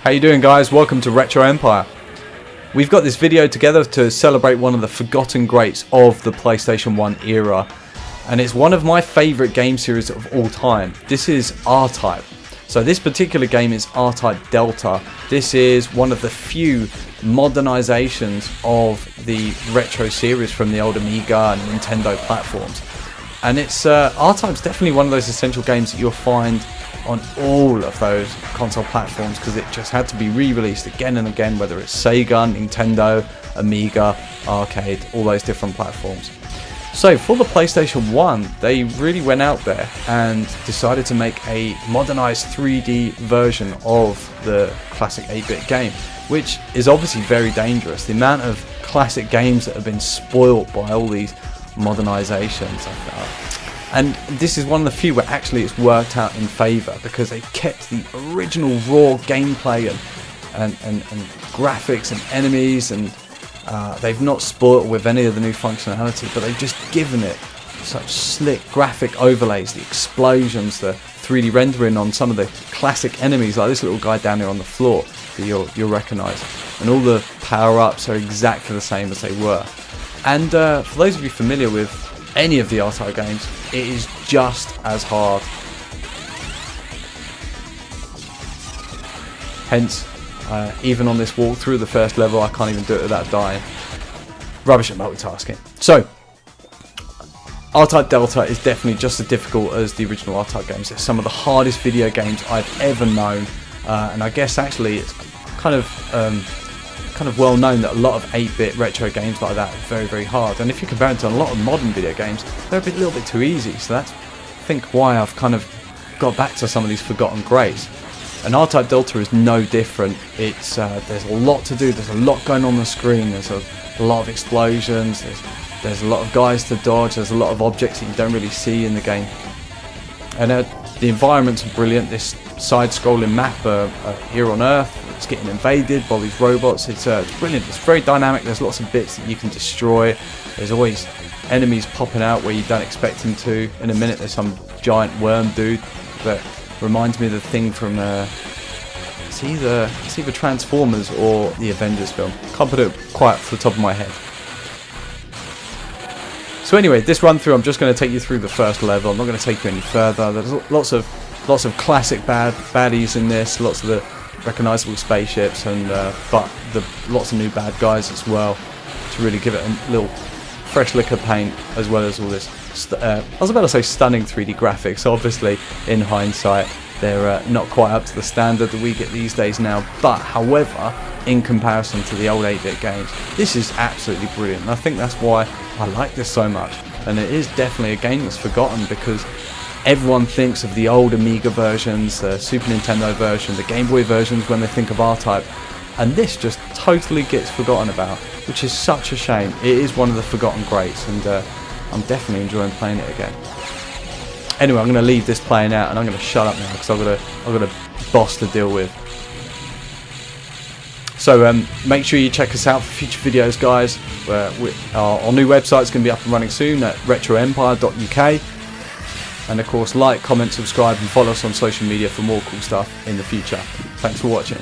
How you doing, guys? Welcome to Retro Empire. We've got this video together to celebrate one of the forgotten greats of the PlayStation 1 era, and it's one of my favourite game series of all time. This is R-Type. So this particular game is R-Type Delta. This is one of the few modernizations of the retro series from the old Amiga and Nintendo platforms. And it's R-Type's definitely one of those essential games that you'll find on all of those console platforms, because it just had to be re-released again and again, whether it's Sega, Nintendo, Amiga, arcade, all those different platforms. So for the PlayStation 1, they really went out there and decided to make a modernized 3D version of the classic 8-bit game, which is obviously very dangerous. The amount of classic games that have been spoilt by all these modernizations, and this is one of the few where actually it's worked out in favour, because they kept the original raw gameplay and graphics and enemies, and they've not spoiled with any of the new functionality, but they've just given it such slick graphic overlays, the explosions, the 3D rendering on some of the classic enemies, like this little guy down here on the floor that you'll recognise, and all the power-ups are exactly the same as they were. And for those of you familiar with any of the R-Type games, it is just as hard. Hence, even on this walkthrough, the first level, I can't even do it without dying. Rubbish at multitasking. So, R-Type Delta is definitely just as difficult as the original R-Type games. It's some of the hardest video games I've ever known, and I guess actually it's kind of well known that a lot of 8-bit retro games like that are very, very hard. And if you compare it to a lot of modern video games, they're a little bit too easy. So that's, I think, why I've kind of got back to some of these forgotten greats. And R-Type Delta is no different. It's there's a lot to do. There's a lot going on the screen. There's a lot of explosions. There's a lot of guys to dodge. There's a lot of objects that you don't really see in the game. And the environments are brilliant. This side-scrolling map here on Earth, it's getting invaded by these robots. It's brilliant. It's very dynamic. There's lots of bits that you can destroy. There's always enemies popping out where you don't expect them to. In a minute, there's some giant worm dude that reminds me of the thing from it's either Transformers or the Avengers film. Can't put it quite off the top of my head. So anyway, this run through, I'm just going to take you through the first level. I'm not going to take you any further. There's lots of classic baddies in this, lots of the recognisable spaceships, and but lots of new bad guys as well, to really give it a little fresh lick of paint, as well as all this I was about to say stunning 3D graphics. Obviously, in hindsight, they're not quite up to the standard that we get these days now, but however, in comparison to the old 8-bit games, this is absolutely brilliant. And I think that's why I like this so much. And it is definitely a game that's forgotten, because everyone thinks of the old Amiga versions, the Super Nintendo version, the Game Boy versions when they think of R-Type, and this just totally gets forgotten about, which is such a shame. It is one of the forgotten greats, and I'm definitely enjoying playing it again. Anyway, I'm going to leave this playing out, and I'm going to shut up now because I've got a boss to deal with. So make sure you check us out for future videos, guys. Our new website's going to be up and running soon at retroempire.uk. And of course, like, comment, subscribe, and follow us on social media for more cool stuff in the future. Thanks for watching.